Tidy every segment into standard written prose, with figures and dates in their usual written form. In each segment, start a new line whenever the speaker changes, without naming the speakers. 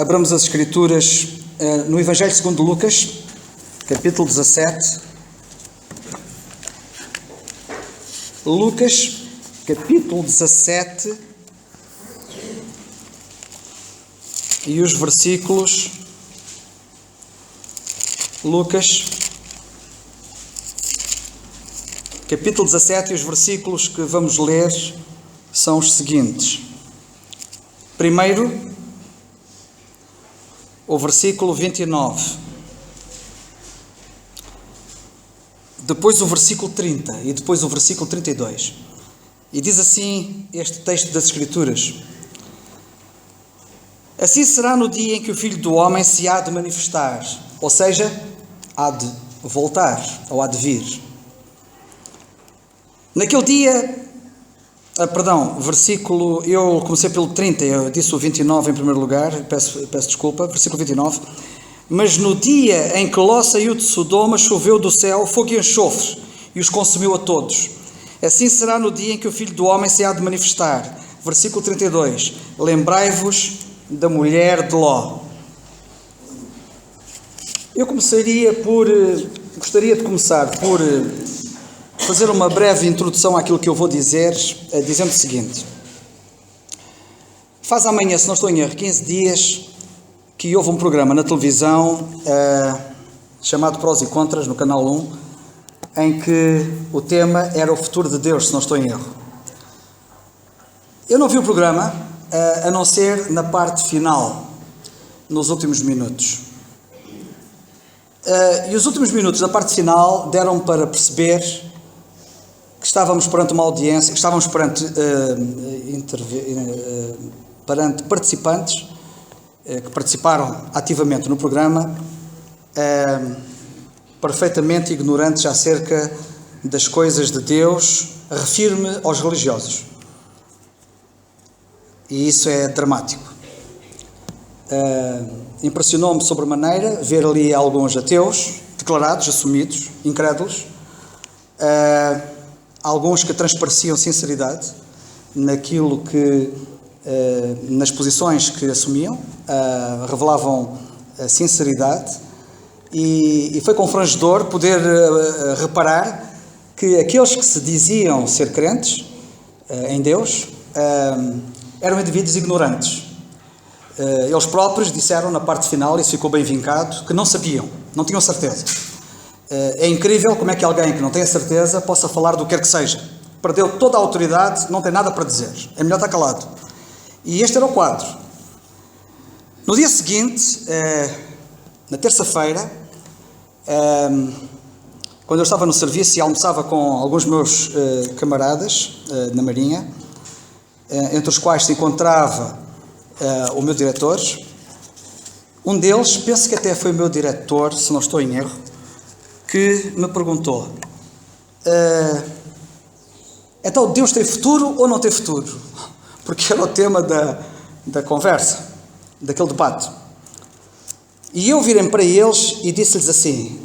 abramos as Escrituras no Evangelho segundo Lucas, capítulo 17. Lucas, capítulo 17, e os versículos... Lucas, capítulo 17, e os versículos que vamos ler são os seguintes. Primeiro, o versículo 29. Depois o versículo 30 e depois o versículo 32. E diz assim este texto das Escrituras: Assim será no dia em que o Filho do Homem se há de manifestar, ou seja, há de voltar, ou há de vir. Naquele dia, versículo, eu comecei pelo 30, eu disse o 29 em primeiro lugar, peço desculpa, versículo 29. Mas no dia em que Ló saiu de Sodoma, choveu do céu fogo e enxofre, e os consumiu a todos. Assim será no dia em que o Filho do Homem se há de manifestar. Versículo 32. Lembrai-vos da mulher de Ló. Eu gostaria de começar por fazer uma breve introdução àquilo que eu vou dizer, dizendo o seguinte. Faz amanhã, se não estou em erro, 15 dias que houve um programa na televisão chamado Prós e Contras, no Canal 1, em que o tema era o futuro de Deus, se não estou em erro. Eu não vi o programa, a não ser na parte final, nos últimos minutos. E os últimos minutos da parte final deram para perceber que estávamos perante uma audiência, que estávamos perante participantes que participaram ativamente no programa, perfeitamente ignorantes acerca das coisas de Deus, refiro-me aos religiosos. E isso é dramático. Impressionou-me sobremaneira ver ali alguns ateus, declarados, assumidos, incrédulos, alguns que transpareciam sinceridade naquilo que, nas posições que assumiam, revelavam sinceridade, e foi confrangedor poder reparar que aqueles que se diziam ser crentes em Deus eram indivíduos ignorantes. Eles próprios disseram na parte final, isso ficou bem vincado, que não sabiam, não tinham certeza. É incrível como é que alguém que não tem a certeza possa falar do que quer que seja. Perdeu toda a autoridade, não tem nada para dizer. É melhor estar calado. E este era o quadro. No dia seguinte, na terça-feira, quando eu estava no serviço e almoçava com alguns meus camaradas na Marinha, entre os quais se encontrava o meu diretor, um deles, penso que até foi o meu diretor, se não estou em erro, que me perguntou: então Deus tem futuro ou não tem futuro? Porque era o tema da conversa, daquele debate. E eu virei para eles e disse-lhes assim: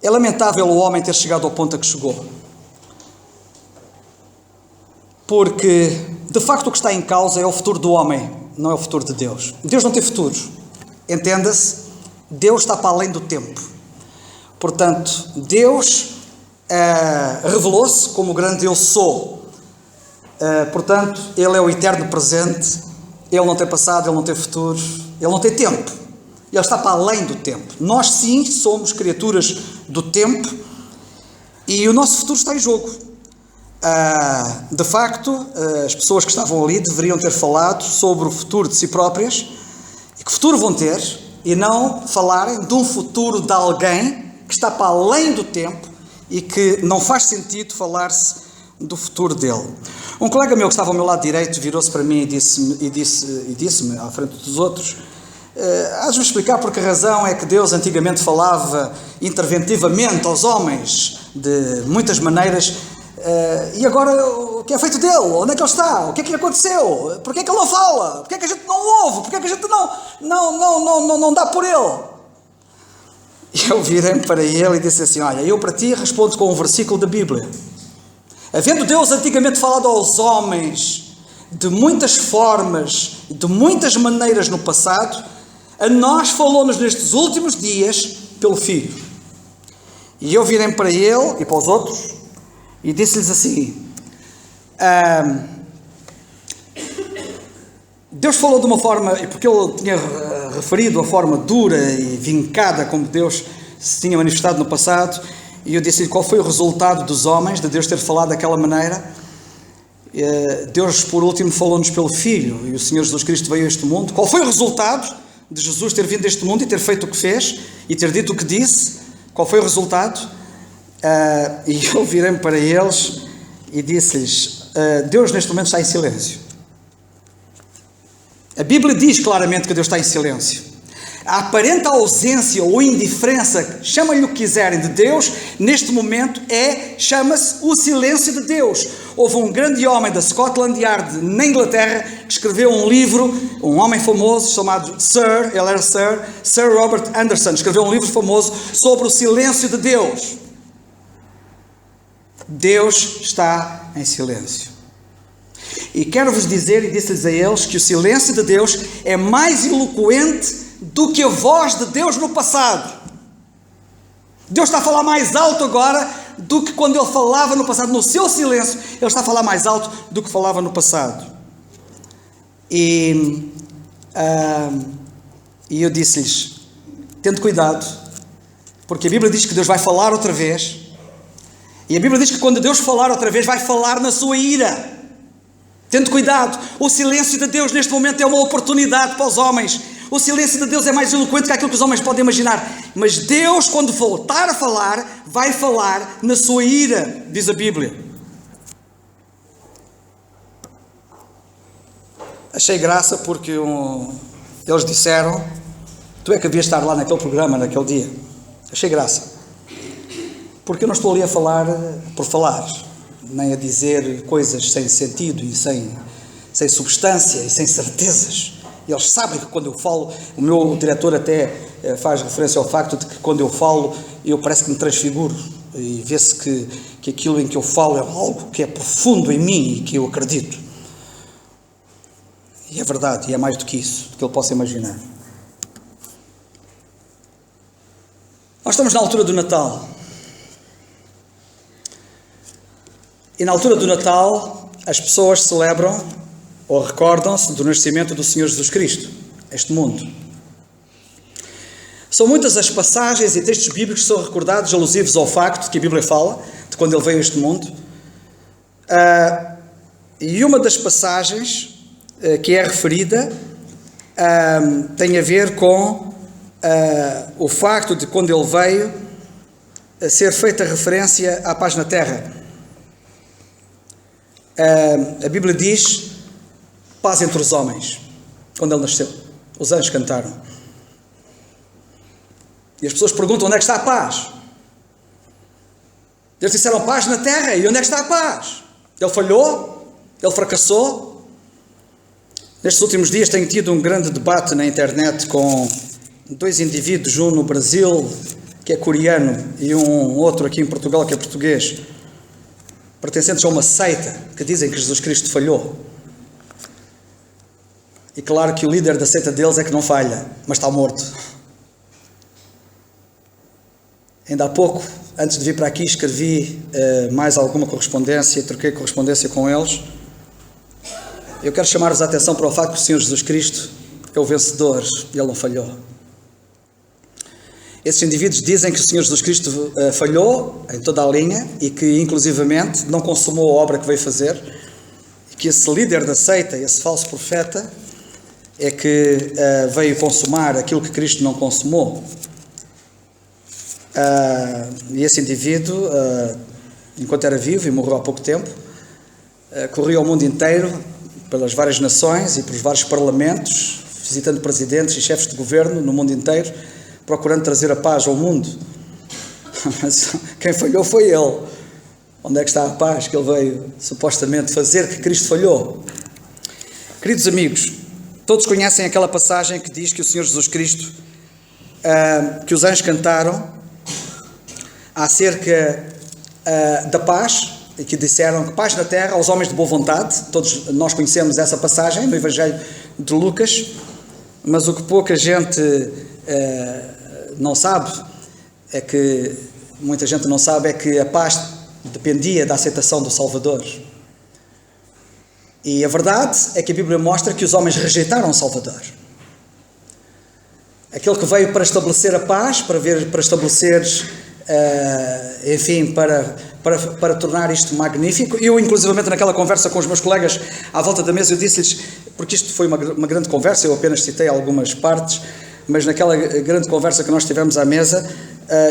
é lamentável o homem ter chegado ao ponto a que chegou. Porque, de facto, o que está em causa é o futuro do homem, não é o futuro de Deus. Deus não tem futuro. Entenda-se, Deus está para além do tempo. Portanto, Deus revelou-se como o grande eu sou. Portanto, Ele é o eterno presente. Ele não tem passado, Ele não tem futuro, Ele não tem tempo. Ele está para além do tempo. Nós, sim, somos criaturas do tempo e o nosso futuro está em jogo. De facto, as pessoas que estavam ali deveriam ter falado sobre o futuro de si próprias e que futuro vão ter, e não falarem de um futuro de alguém que está para além do tempo e que não faz sentido falar-se do futuro dele. Um colega meu que estava ao meu lado direito virou-se para mim e disse-me à frente dos outros: has-me explicar por que razão é que Deus antigamente falava interventivamente aos homens de muitas maneiras, e agora o que é feito dele? Onde é que ele está? O que é que lhe aconteceu? Porquê é que ele não fala? Porquê é que a gente não ouve? Porquê é que a gente não dá por ele? E eu virei-me para ele e disse assim: olha, eu para ti respondo com um versículo da Bíblia. Havendo Deus antigamente falado aos homens de muitas formas, de muitas maneiras no passado, a nós falou-nos nestes últimos dias pelo Filho. E eu virei para ele e para os outros e disse-lhes assim: Deus falou de uma forma, porque ele tinha referido a forma dura e vincada como Deus se tinha manifestado no passado, e eu disse-lhe qual foi o resultado dos homens, de Deus ter falado daquela maneira. Deus, por último, falou-nos pelo Filho, e o Senhor Jesus Cristo veio a este mundo. Qual foi o resultado de Jesus ter vindo a este mundo e ter feito o que fez, e ter dito o que disse? Qual foi o resultado? E eu virei-me para eles e disse-lhes: Deus neste momento está em silêncio. A Bíblia diz claramente que Deus está em silêncio. A aparente ausência ou indiferença, chama-lhe o que quiserem, de Deus, neste momento chama-se o silêncio de Deus. Houve um grande homem da Scotland Yard, na Inglaterra, que escreveu um livro, um homem famoso chamado Sir Robert Anderson, escreveu um livro famoso sobre o silêncio de Deus. Deus está em silêncio. E quero-vos dizer, e disse-lhes a eles, que o silêncio de Deus é mais eloquente do que a voz de Deus no passado. Deus está a falar mais alto agora do que quando Ele falava no passado. No seu silêncio, Ele está a falar mais alto do que falava no passado. E eu disse-lhes: tendo cuidado, porque a Bíblia diz que Deus vai falar outra vez, e a Bíblia diz que quando Deus falar outra vez, vai falar na sua ira. Tendo cuidado, o silêncio de Deus neste momento é uma oportunidade para os homens. O silêncio de Deus é mais eloquente que aquilo que os homens podem imaginar. Mas Deus, quando voltar a falar, vai falar na sua ira, diz a Bíblia. Achei graça porque eles disseram: tu é que havias de estar lá naquele programa, naquele dia. Achei graça. Porque eu não estou ali a falar por falar, nem a dizer coisas sem sentido e sem substância e sem certezas. E eles sabem que quando eu falo, o meu diretor até faz referência ao facto de que quando eu falo, eu parece que me transfiguro. E vê-se que aquilo em que eu falo é algo que é profundo em mim e que eu acredito. E é verdade, e é mais do que isso, do que ele possa imaginar. Nós estamos na altura do Natal. E na altura do Natal, as pessoas celebram ou recordam-se do nascimento do Senhor Jesus Cristo, este mundo. São muitas as passagens e textos bíblicos que são recordados alusivos ao facto de que a Bíblia fala, de quando Ele veio a este mundo. E uma das passagens que é referida tem a ver com o facto de quando Ele veio a ser feita referência à paz na terra. A Bíblia diz: paz entre os homens. Quando Ele nasceu, os anjos cantaram. E as pessoas perguntam: onde é que está a paz? Eles disseram: paz na terra. E onde é que está a paz? Ele falhou? Ele fracassou? Nestes últimos dias tenho tido um grande debate na internet com dois indivíduos, um no Brasil, que é coreano, e um outro aqui em Portugal, que é português, pertencentes a uma seita que dizem que Jesus Cristo falhou. E claro que o líder da seita deles é que não falha, mas está morto. Ainda há pouco, antes de vir para aqui, escrevi mais alguma correspondência, troquei correspondência com eles. Eu quero chamar-vos a atenção para o facto que o Senhor Jesus Cristo é o vencedor e Ele não falhou. Esses indivíduos dizem que o Senhor Jesus Cristo falhou em toda a linha e que, inclusivamente, não consumou a obra que veio fazer, e que esse líder da seita, esse falso profeta, é que veio consumar aquilo que Cristo não consumou. E esse indivíduo, enquanto era vivo e morreu há pouco tempo, corria o mundo inteiro, pelas várias nações e pelos vários parlamentos, visitando presidentes e chefes de governo no mundo inteiro, procurando trazer a paz ao mundo. Mas quem falhou foi ele. Onde é que está a paz que ele veio supostamente fazer que Cristo falhou? Queridos amigos, todos conhecem aquela passagem que diz que o Senhor Jesus Cristo, que os anjos cantaram acerca da paz e que disseram que paz na terra aos homens de boa vontade. Todos nós conhecemos essa passagem no Evangelho de Lucas, mas o que pouca gente não sabe, é que muita gente não sabe, é que a paz dependia da aceitação do Salvador. E a verdade é que a Bíblia mostra que os homens rejeitaram o Salvador. Aquele que veio para estabelecer a paz, para estabelecer, enfim, para tornar isto magnífico. Eu, inclusivamente, naquela conversa com os meus colegas à volta da mesa, eu disse-lhes, porque isto foi uma grande conversa, eu apenas citei algumas partes, mas naquela grande conversa que nós tivemos à mesa,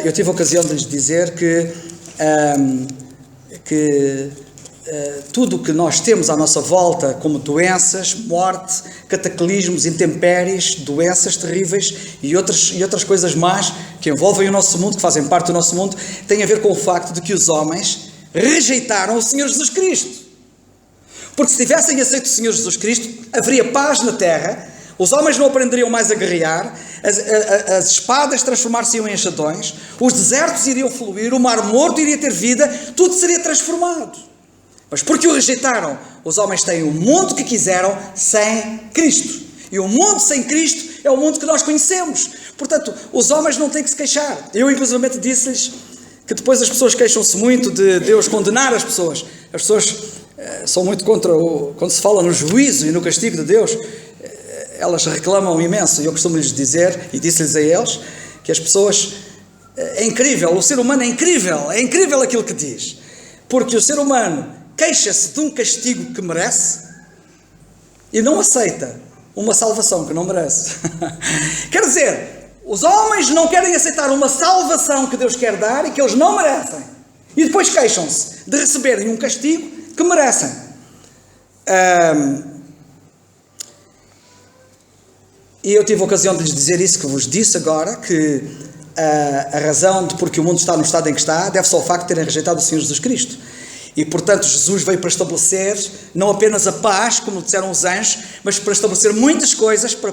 eu tive a ocasião de lhes dizer que tudo o que nós temos à nossa volta, como doenças, morte, cataclismos, intempéries, doenças terríveis e outras coisas más que envolvem o nosso mundo, que fazem parte do nosso mundo, tem a ver com o facto de que os homens rejeitaram o Senhor Jesus Cristo. Porque se tivessem aceito o Senhor Jesus Cristo, haveria paz na terra, os homens não aprenderiam mais a guerrear, as espadas transformar-se-iam em enxadões, os desertos iriam fluir, o mar morto iria ter vida, tudo seria transformado. Mas porque o rejeitaram, os homens têm o mundo que quiseram sem Cristo. E o mundo sem Cristo é o mundo que nós conhecemos. Portanto, os homens não têm que se queixar. Eu, inclusivamente, disse-lhes que depois as pessoas queixam-se muito de Deus condenar as pessoas. As pessoas são muito contra quando se fala no juízo e no castigo de Deus, elas reclamam imenso. E eu costumo lhes dizer, e disse-lhes a eles, que as pessoas... É incrível, o ser humano é incrível aquilo que diz. Porque o ser humano queixa-se de um castigo que merece e não aceita uma salvação que não merece. Quer dizer, os homens não querem aceitar uma salvação que Deus quer dar e que eles não merecem. E depois queixam-se de receberem um castigo que merecem. E eu tive a ocasião de lhes dizer isso que vos disse agora, que a razão de porque o mundo está no estado em que está deve-se ao facto de terem rejeitado o Senhor Jesus Cristo. E, portanto, Jesus veio para estabelecer não apenas a paz, como disseram os anjos, mas para estabelecer muitas coisas, para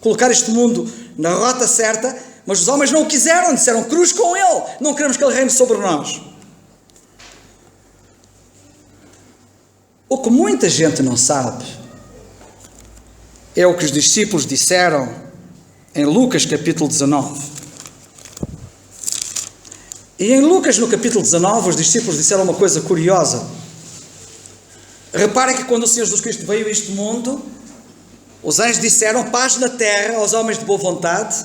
colocar este mundo na rota certa, mas os homens não o quiseram, disseram cruz com ele, não queremos que ele reine sobre nós. O que muita gente não sabe é o que os discípulos disseram em Lucas capítulo 19. E em Lucas, no capítulo 19, os discípulos disseram uma coisa curiosa. Reparem que quando o Senhor Jesus Cristo veio a este mundo, os anjos disseram paz na terra aos homens de boa vontade,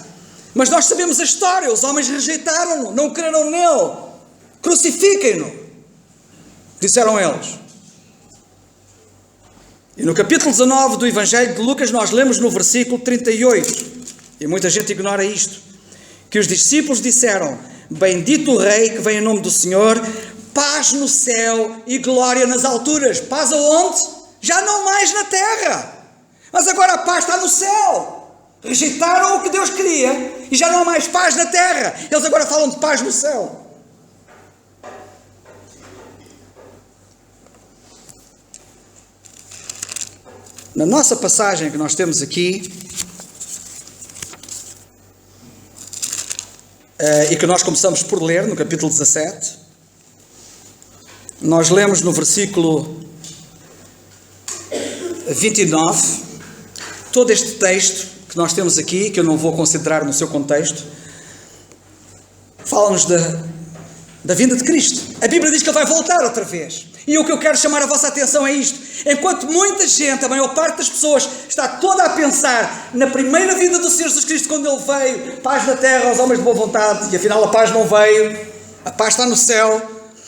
mas nós sabemos a história, os homens rejeitaram-no, não creram nele, crucifiquem-no, disseram eles. E no capítulo 19 do Evangelho de Lucas, nós lemos no versículo 38, e muita gente ignora isto, que os discípulos disseram: bendito o Rei que vem em nome do Senhor, paz no céu e glória nas alturas. Paz aonde? Já não mais na terra, mas agora a paz está no céu. Rejeitaram o que Deus queria e já não há mais paz na terra. Eles agora falam de paz no céu. Na nossa passagem que nós temos aqui, e que nós começamos por ler no capítulo 17, nós lemos no versículo 29, todo este texto que nós temos aqui, que eu não vou considerar no seu contexto, fala-nos da vinda de Cristo. A Bíblia diz que Ele vai voltar outra vez. E o que eu quero chamar a vossa atenção é isto. Enquanto muita gente, a maior parte das pessoas, está toda a pensar na primeira vinda do Senhor Jesus Cristo, quando Ele veio, paz na terra aos homens de boa vontade, e afinal a paz não veio, a paz está no céu.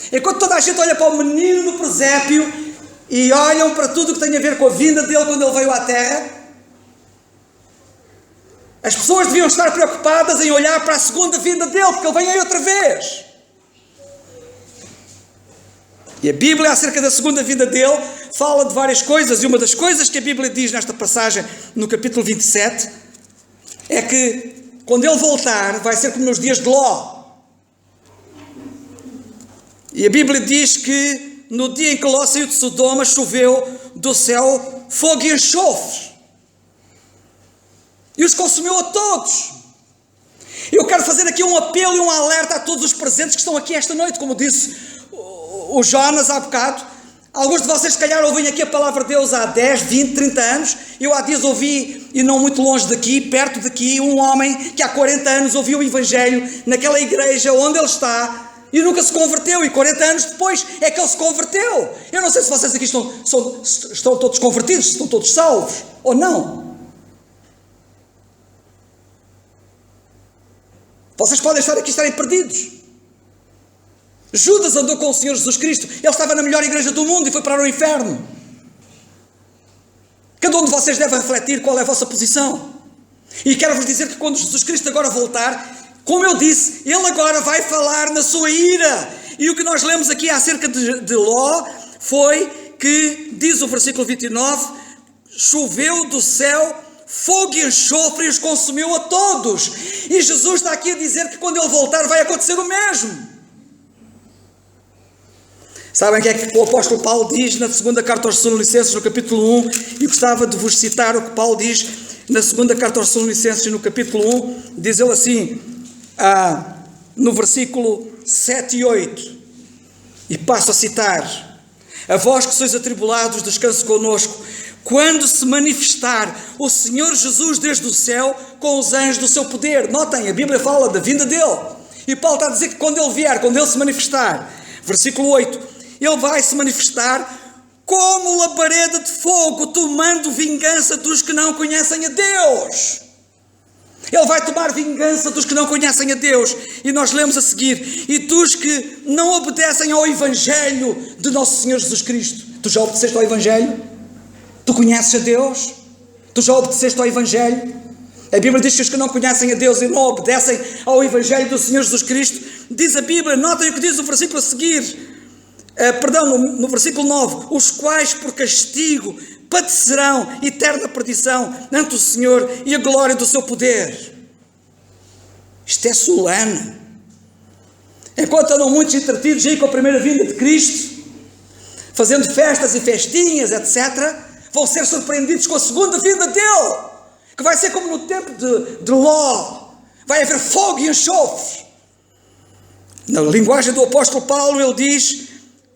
Enquanto toda a gente olha para o menino no presépio e olham para tudo o que tem a ver com a vinda dele quando Ele veio à terra, as pessoas deviam estar preocupadas em olhar para a segunda vinda dele, porque Ele vem aí outra vez. E a Bíblia, acerca da segunda vinda dele, fala de várias coisas, e uma das coisas que a Bíblia diz nesta passagem, no capítulo 27, é que quando ele voltar, vai ser como nos dias de Ló. E a Bíblia diz que no dia em que Ló saiu de Sodoma, choveu do céu fogo e enxofre, e os consumiu a todos. Eu quero fazer aqui um apelo e um alerta a todos os presentes que estão aqui esta noite, como disse o Jonas há bocado. Alguns de vocês se calhar ouvem aqui a palavra de Deus há 10, 20, 30 anos. Eu há dias ouvi, e não muito longe daqui, perto daqui, um homem que há 40 anos ouviu o Evangelho naquela igreja onde ele está e nunca se converteu, e 40 anos depois é que ele se converteu. Eu não sei se vocês aqui estão todos convertidos, se estão todos salvos ou não. Vocês podem estar aqui e estarem perdidos. Judas andou com o Senhor Jesus Cristo. Ele estava na melhor igreja do mundo e foi para o inferno. Cada um de vocês deve refletir qual é a vossa posição. E quero-vos dizer que quando Jesus Cristo agora voltar, como eu disse, Ele agora vai falar na sua ira. E o que nós lemos aqui acerca de Ló foi que, diz o versículo 29, choveu do céu fogo e enxofre e os consumiu a todos. E Jesus está aqui a dizer que quando Ele voltar vai acontecer o mesmo. Sabem o que é que o apóstolo Paulo diz na segunda carta aos Tessalonicenses, no capítulo 1, e gostava de vos citar o que Paulo diz na segunda carta aos Tessalonicenses, no capítulo 1, diz ele assim, no versículo 7 e 8, e passo a citar: a vós que sois atribulados, descanse connosco, quando se manifestar o Senhor Jesus desde o céu com os anjos do seu poder. Notem, a Bíblia fala da vinda dele, e Paulo está a dizer que quando ele vier, quando ele se manifestar, versículo 8, ele vai se manifestar como labareda de fogo, tomando vingança dos que não conhecem a Deus. Ele vai tomar vingança dos que não conhecem a Deus. E nós lemos a seguir: e dos que não obedecem ao Evangelho de nosso Senhor Jesus Cristo. Tu já obedeceste ao Evangelho? Tu conheces a Deus? Tu já obedeceste ao Evangelho? A Bíblia diz que os que não conhecem a Deus e não obedecem ao Evangelho do Senhor Jesus Cristo, diz a Bíblia, notem o que diz o versículo a seguir, no versículo 9, os quais por castigo padecerão eterna perdição ante o Senhor e a glória do seu poder. Isto é solene. Enquanto andam muitos entretidos aí com a primeira vinda de Cristo, fazendo festas e festinhas, etc., vão ser surpreendidos com a segunda vinda dele, que vai ser como no tempo de Ló. Vai haver fogo e enxofre. Na linguagem do apóstolo Paulo, ele diz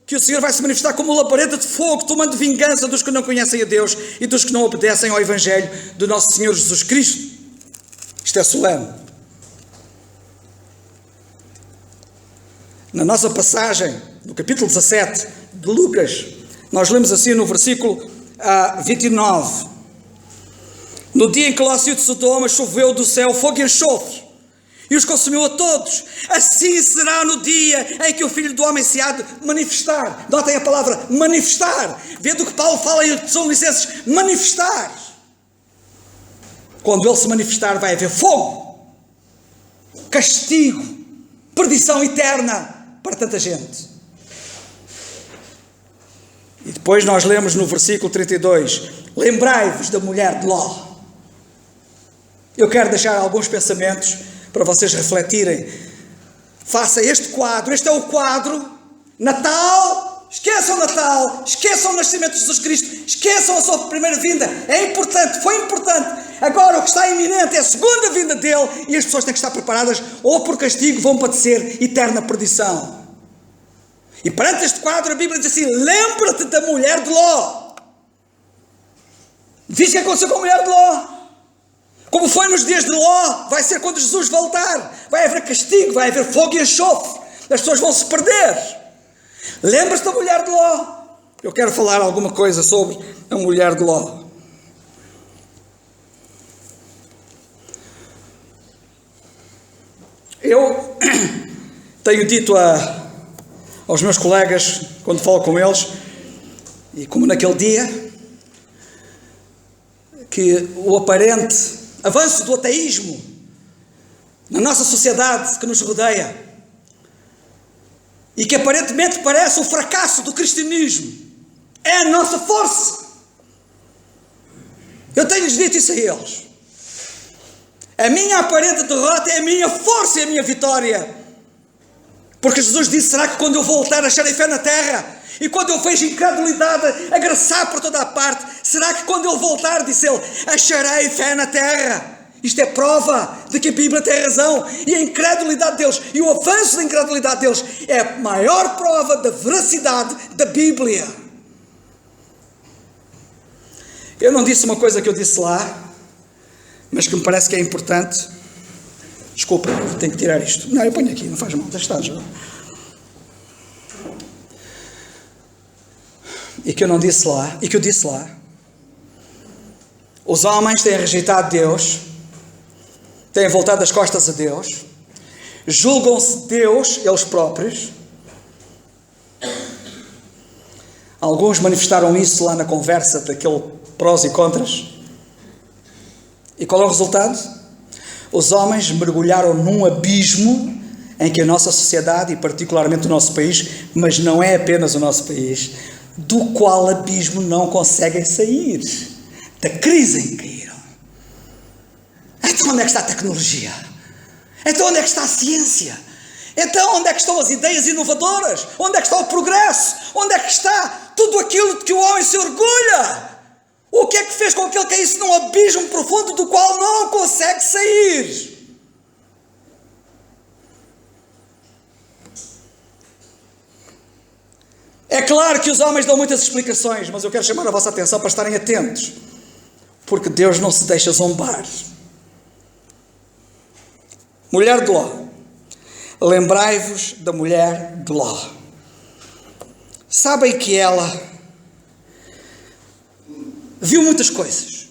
que o Senhor vai se manifestar como labareda de fogo, tomando vingança dos que não conhecem a Deus e dos que não obedecem ao Evangelho do nosso Senhor Jesus Cristo. Isto é solene. Na nossa passagem, no capítulo 17 de Lucas, nós lemos assim no versículo 29. No dia em que Ló saiu de Sodoma, choveu do céu fogo e enxofre, e os consumiu a todos. Assim será no dia em que o Filho do Homem se há de manifestar. Notem a palavra manifestar. Vendo o que Paulo fala em Tessalonicenses, manifestar. Quando ele se manifestar, vai haver fogo, castigo, perdição eterna para tanta gente. E depois nós lemos no versículo 32, lembrai-vos da mulher de Ló. Eu quero deixar alguns pensamentos para vocês refletirem. Faça este quadro, este é o quadro. Natal, esqueçam Natal, esqueçam o nascimento de Jesus Cristo, esqueçam a sua primeira vinda. É importante, foi importante. Agora o que está iminente é a segunda vinda dele, e as pessoas têm que estar preparadas, ou por castigo vão padecer eterna perdição. E perante este quadro a Bíblia diz assim: lembra-te da mulher de Ló. Viste o que aconteceu com a mulher de Ló? Como foi nos dias de Ló, vai ser quando Jesus voltar. Vai haver castigo, vai haver fogo e enxofre. As pessoas vão se perder. Lembra-se da mulher de Ló? Eu quero falar alguma coisa sobre a mulher de Ló. Eu tenho dito aos meus colegas, quando falo com eles, e como naquele dia, que o aparente avanço do ateísmo na nossa sociedade que nos rodeia, e que aparentemente parece o fracasso do cristianismo, é a nossa força. Eu tenho-lhes dito isso a eles. A minha aparente derrota é a minha força e a minha vitória. Porque Jesus disse: será que quando eu voltar acharei fé na terra? E quando eu vejo incredulidade agraçar por toda a parte, será que quando ele voltar, disse ele, acharei fé na terra? Isto é prova de que a Bíblia tem razão. E a incredulidade deles e o avanço da incredulidade deles é a maior prova da veracidade da Bíblia. Eu não disse uma coisa que eu disse lá, mas que me parece que é importante. Desculpa, tenho que tirar isto. Não, eu ponho aqui, não faz mal, deixa estar já. E que eu não disse lá, e que eu disse lá. Os homens têm rejeitado Deus, têm voltado as costas a Deus, julgam-se Deus eles próprios. Alguns manifestaram isso lá na conversa daquele prós e contras. E qual é o resultado? Os homens mergulharam num abismo em que a nossa sociedade, e particularmente o nosso país, mas não é apenas o nosso país, do qual abismo não conseguem sair, da crise em que caíram. Então onde é que está a tecnologia? Então onde é que está a ciência? Então onde é que estão as ideias inovadoras? Onde é que está o progresso? Onde é que está tudo aquilo de que o homem se orgulha? O que é que fez com que ele caísse num abismo profundo do qual não consegue sair? É claro que os homens dão muitas explicações, mas eu quero chamar a vossa atenção para estarem atentos, porque Deus não se deixa zombar. Mulher de Ló. Lembrai-vos da mulher de Ló. Sabem que ela viu muitas coisas.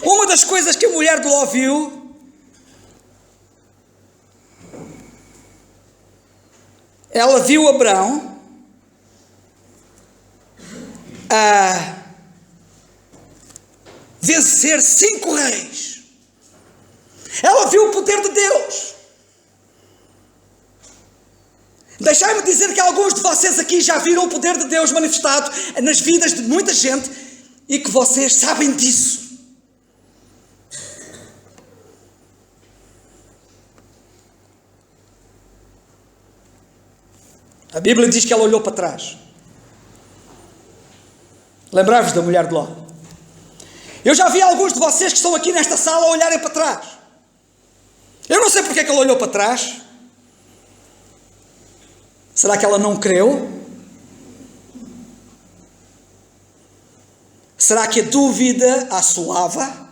Uma das coisas que a mulher de Ló viu ela viu Abrão a vencer 5 reis. Ela viu o poder de Deus. Deixai-me dizer que alguns de vocês aqui já viram o poder de Deus manifestado nas vidas de muita gente e que vocês sabem disso. A Bíblia diz que ela olhou para trás. Lembrai-vos da mulher de Ló. Eu já vi alguns de vocês que estão aqui nesta sala a olharem para trás. Eu não sei porque é que ela olhou para trás. Será que ela não creu? Será que a dúvida a assolava,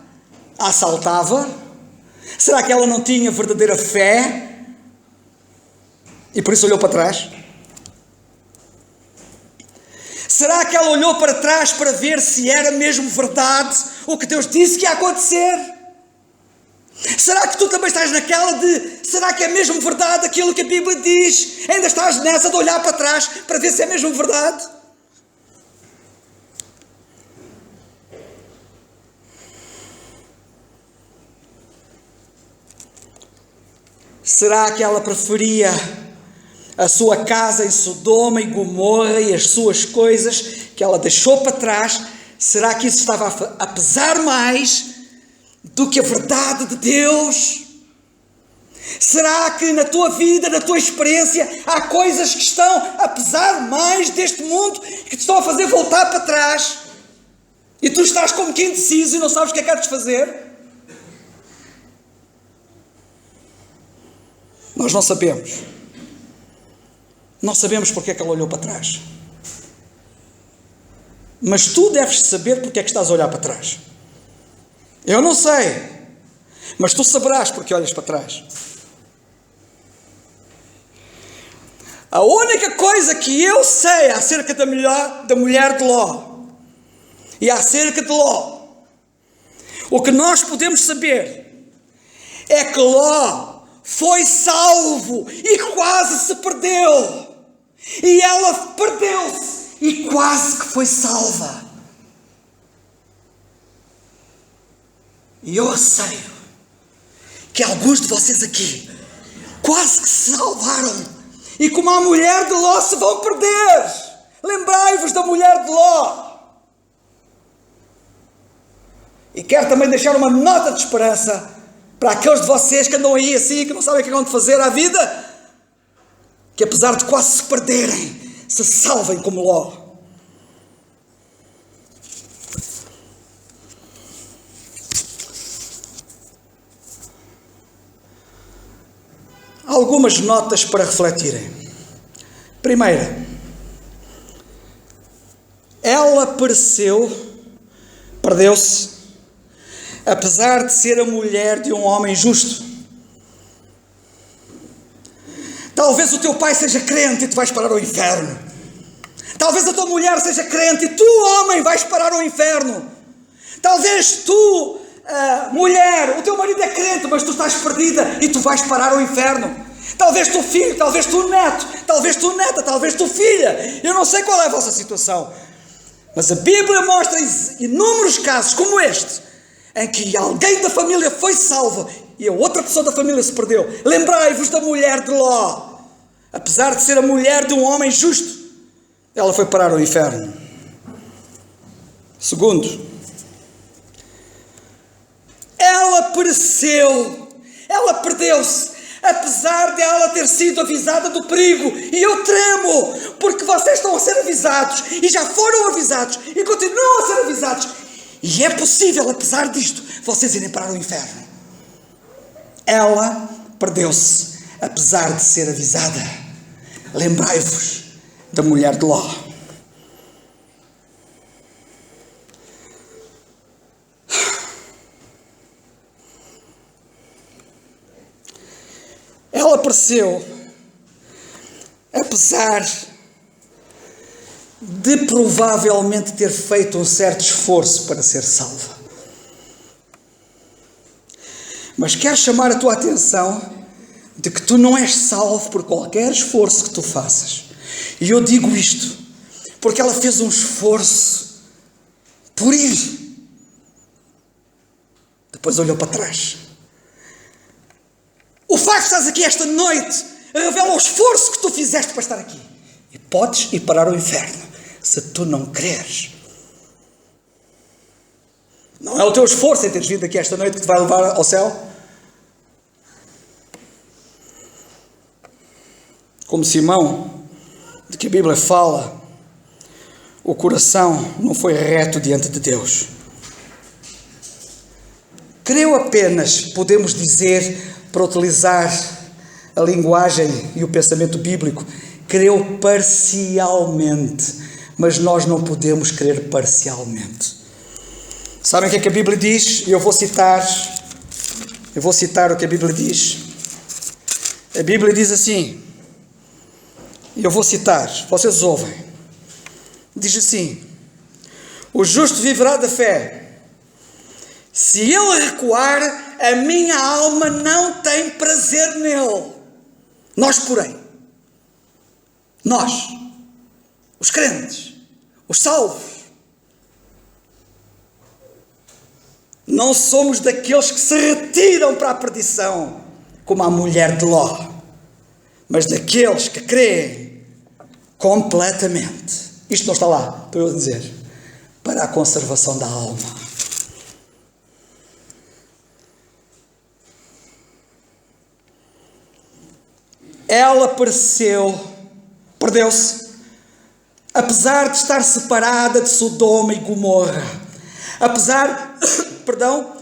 a assaltava? Será que ela não tinha verdadeira fé? E por isso olhou para trás? Será que ela olhou para trás para ver se era mesmo verdade o que Deus disse que ia acontecer? Será que tu também estás naquela de, será que é mesmo verdade aquilo que a Bíblia diz? Ainda estás nessa de olhar para trás para ver se é mesmo verdade? Será que ela preferia a sua casa em Sodoma e Gomorra e as suas coisas que ela deixou para trás? Será que isso estava a pesar mais do que a verdade de Deus? Será que na tua vida, na tua experiência, há coisas que estão a pesar mais deste mundo, que te estão a fazer voltar para trás? E tu estás como que indeciso e não sabes o que é que há de fazer? Nós não sabemos. Não sabemos porque é que ela olhou para trás. Mas tu deves saber porque é que estás a olhar para trás. Eu não sei, mas tu saberás porque olhas para trás. A única coisa que eu sei acerca da mulher de Ló e acerca de Ló, o que nós podemos saber é que Ló foi salvo e quase se perdeu. E ela perdeu-se e quase que foi salva. E eu sei que alguns de vocês aqui quase que se salvaram e como a mulher de Ló se vão perder. Lembrai-vos da mulher de Ló. E quero também deixar uma nota de esperança para aqueles de vocês que andam aí assim, que não sabem o que vão fazer à vida, que apesar de quase se perderem, se salvem como Ló. algumas notas para refletirem. Primeira, ela perdeu-se, apesar de ser a mulher de um homem justo. Talvez o teu pai seja crente e tu vais parar ao inferno. Talvez a tua mulher seja crente e tu, homem, vais parar ao inferno. Talvez tu, mulher, o teu marido é crente, mas tu estás perdida e tu vais parar ao inferno. Talvez tu filho, talvez tu neto, talvez tu neta, talvez tu filha. Eu não sei qual é a vossa situação. Mas a Bíblia mostra inúmeros casos como este, em que alguém da família foi salvo e a outra pessoa da família se perdeu. Lembrai-vos da mulher de Ló. Apesar de ser a mulher de um homem justo, ela foi parar ao inferno. Segundo, ela pereceu, ela perdeu-se, apesar de ela ter sido avisada do perigo. E eu tremo, porque vocês estão a ser avisados, e já foram avisados, e continuam a ser avisados. E é possível, apesar disto, vocês irem parar ao inferno. Ela perdeu-se, apesar de ser avisada. Lembrai-vos da mulher de Ló. Ela pereceu, apesar de provavelmente ter feito um certo esforço para ser salva. Mas quero chamar a tua atenção de que tu não és salvo por qualquer esforço que tu faças. E eu digo isto porque ela fez um esforço por ir. Depois olhou para trás. O facto de estás aqui esta noite revela o esforço que tu fizeste para estar aqui. E podes ir parar ao inferno se tu não creres. Não é o teu esforço em teres vindo aqui esta noite que te vai levar ao céu. Como Simão, de que a Bíblia fala, o coração não foi reto diante de Deus. Creu apenas, podemos dizer, para utilizar a linguagem e o pensamento bíblico, creu parcialmente, mas nós não podemos crer parcialmente. Sabem o que é que a Bíblia diz? Eu vou citar o que a Bíblia diz. A Bíblia diz assim, eu vou citar, vocês ouvem. Diz assim: o justo viverá da fé. Se ele recuar, a minha alma não tem prazer nele. Nós, porém, nós, os crentes, os salvos, não somos daqueles que se retiram para a perdição, como a mulher de Ló, mas daqueles que creem completamente. Isto não está lá, para eu dizer, para a conservação da alma. Ela perdeu-se, apesar de estar separada de Sodoma e Gomorra, apesar,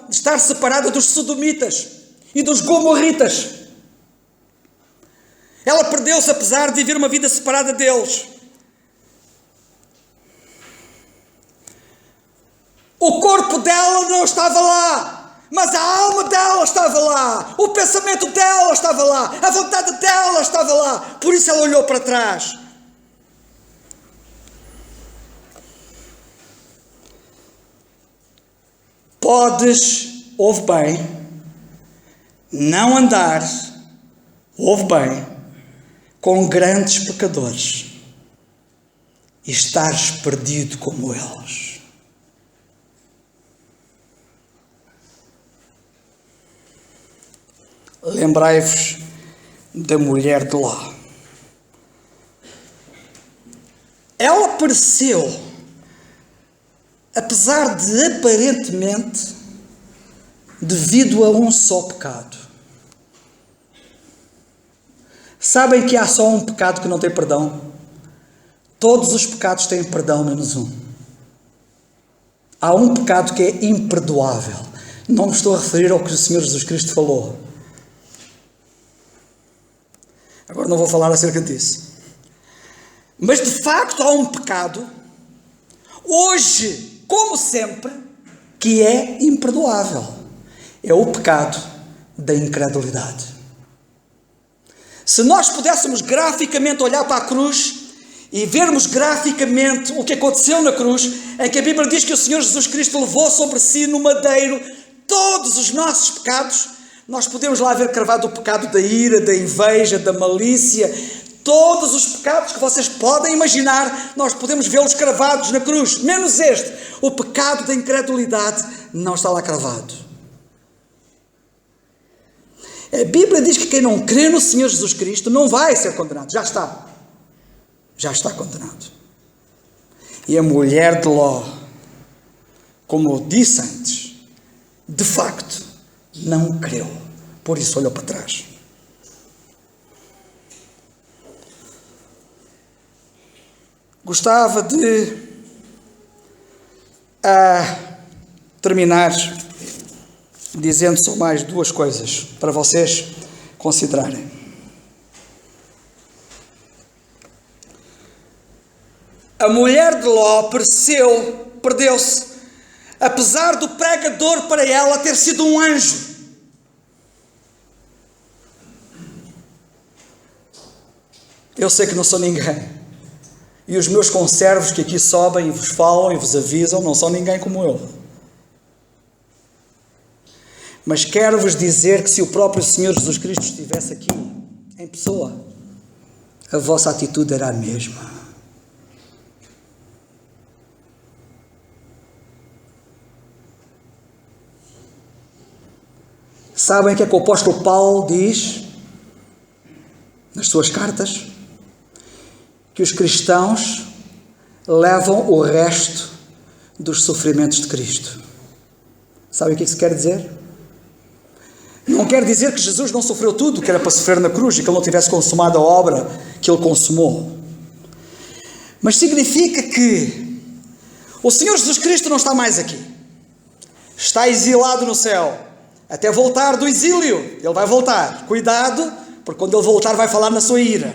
de estar separada dos sodomitas e dos gomorritas. Ela perdeu-se apesar de viver uma vida separada deles. O corpo dela não estava lá, mas a alma dela estava lá, o pensamento dela estava lá, a vontade dela estava lá, por isso ela olhou para trás. Podes, ouve bem, não andar, ouve bem, com grandes pecadores e estares perdido como eles. Lembrai-vos da mulher de Ló. Ela pereceu, apesar de aparentemente devido a um só pecado. Sabem que há só um pecado que não tem perdão? Todos os pecados têm perdão, menos um. Há um pecado que é imperdoável. Não me estou a referir ao que o Senhor Jesus Cristo falou. Agora não vou falar acerca disso. Mas de facto há um pecado, hoje, como sempre, que é imperdoável. É o pecado da incredulidade. Se nós pudéssemos graficamente olhar para a cruz e vermos graficamente o que aconteceu na cruz, em que a Bíblia diz que o Senhor Jesus Cristo levou sobre si no madeiro todos os nossos pecados, nós podemos lá ver cravado o pecado da ira, da inveja, da malícia, todos os pecados que vocês podem imaginar, nós podemos vê-los cravados na cruz, menos este, o pecado da incredulidade não está lá cravado. A Bíblia diz que quem não crê no Senhor Jesus Cristo não vai ser condenado, já está condenado. E a mulher de Ló, como eu disse antes, de facto não creu, por isso olhou para trás. Gostava de terminar dizendo só mais duas coisas para vocês considerarem. A mulher de Ló perdeu-se, apesar do pregador para ela ter sido um anjo. Eu sei que não sou ninguém. E os meus conservos que aqui sobem e vos falam e vos avisam não são ninguém como eu. Mas quero-vos dizer que se o próprio Senhor Jesus Cristo estivesse aqui, em pessoa, a vossa atitude era a mesma. Sabem o que é que o apóstolo Paulo diz nas suas cartas? Que os cristãos levam o resto dos sofrimentos de Cristo. Sabem o que isso quer dizer? Não quer dizer que Jesus não sofreu tudo que era para sofrer na cruz e que ele não tivesse consumado a obra que ele consumou. Mas significa que o Senhor Jesus Cristo não está mais aqui. Está exilado no céu, até voltar do exílio. Ele vai voltar. Cuidado, porque quando ele voltar vai falar na sua ira.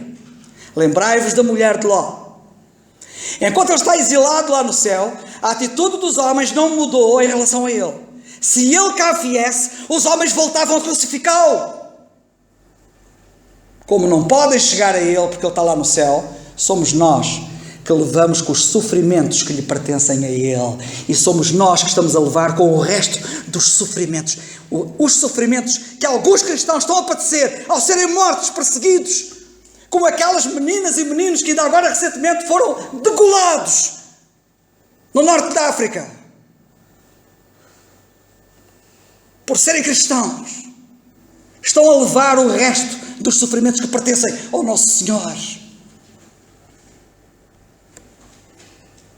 Lembrai-vos da mulher de Ló. Enquanto ele está exilado lá no céu, a atitude dos homens não mudou em relação a ele. Se ele cá viesse, os homens voltavam a crucificá-lo. Como não podem chegar a ele porque ele está lá no céu, somos nós que levamos com os sofrimentos que lhe pertencem a ele. E somos nós que estamos a levar com o resto dos sofrimentos. Os sofrimentos que alguns cristãos estão a padecer ao serem mortos, perseguidos. Como aquelas meninas e meninos que ainda agora recentemente foram degolados no norte da África. Por serem cristãos. Estão a levar o resto dos sofrimentos que pertencem ao nosso Senhor.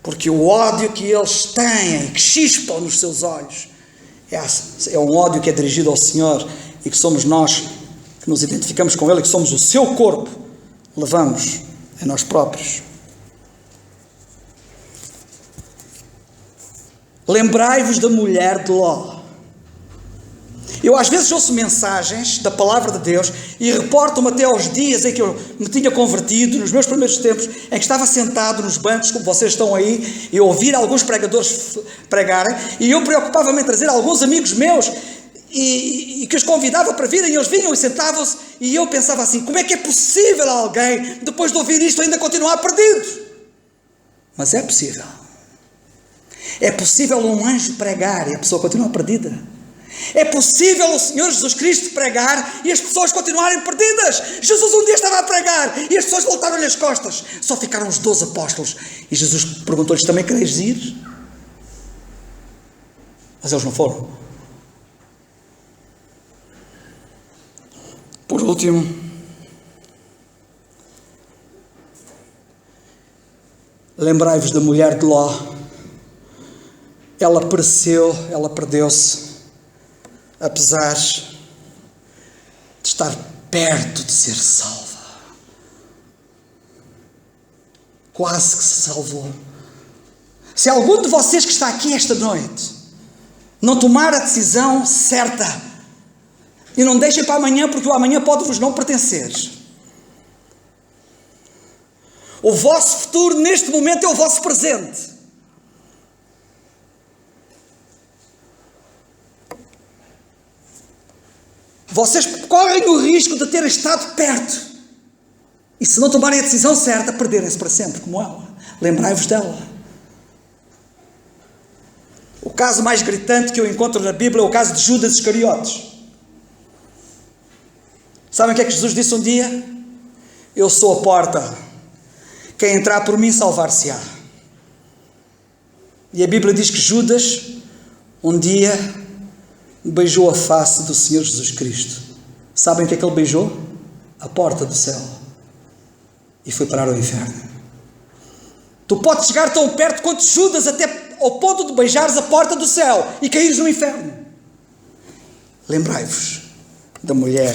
Porque o ódio que eles têm, que chispam nos seus olhos, é um ódio que é dirigido ao Senhor e que somos nós que nos identificamos com Ele, que somos o seu corpo, levamos a nós próprios. Lembrai-vos da mulher de Ló. Eu às vezes ouço mensagens da palavra de Deus e reporto-me até aos dias em que eu me tinha convertido, nos meus primeiros tempos, em que estava sentado nos bancos, como vocês estão aí, e ouvir alguns pregadores pregarem, e eu preocupava-me em trazer alguns amigos meus, e que os convidava para virem, e eles vinham e sentavam-se, e eu pensava assim, como é que é possível alguém, depois de ouvir isto, ainda continuar perdido? Mas é possível. É possível um anjo pregar e a pessoa continua perdida. É possível o Senhor Jesus Cristo pregar e as pessoas continuarem perdidas. Jesus um dia estava a pregar e as pessoas voltaram-lhe as costas. Só ficaram os 12 apóstolos. E Jesus perguntou-lhes, também quereis ir? Mas eles não foram. Por último, lembrai-vos da mulher de Ló. Ela pereceu, ela perdeu-se, apesar de estar perto de ser salva. Quase que se salvou. Se algum de vocês que está aqui esta noite não tomar a decisão certa, e não deixem para amanhã, porque o amanhã pode-vos não pertencer, O vosso futuro neste momento é o vosso presente. Vocês correm o risco de terem estado perto. E se não tomarem a decisão certa, perderem-se para sempre, como ela. Lembrai-vos dela. O caso mais gritante que eu encontro na Bíblia é o caso de Judas Iscariotes. Sabem o que é que Jesus disse um dia? Eu sou a porta. Quem entrar por mim salvar-se-á. E a Bíblia diz que Judas, um dia, beijou a face do Senhor Jesus Cristo. Sabem o que é que ele beijou? A porta do céu. E foi parar ao inferno. Tu podes chegar tão perto quanto Judas, até ao ponto de beijares a porta do céu e caíres no inferno. Lembrai-vos da mulher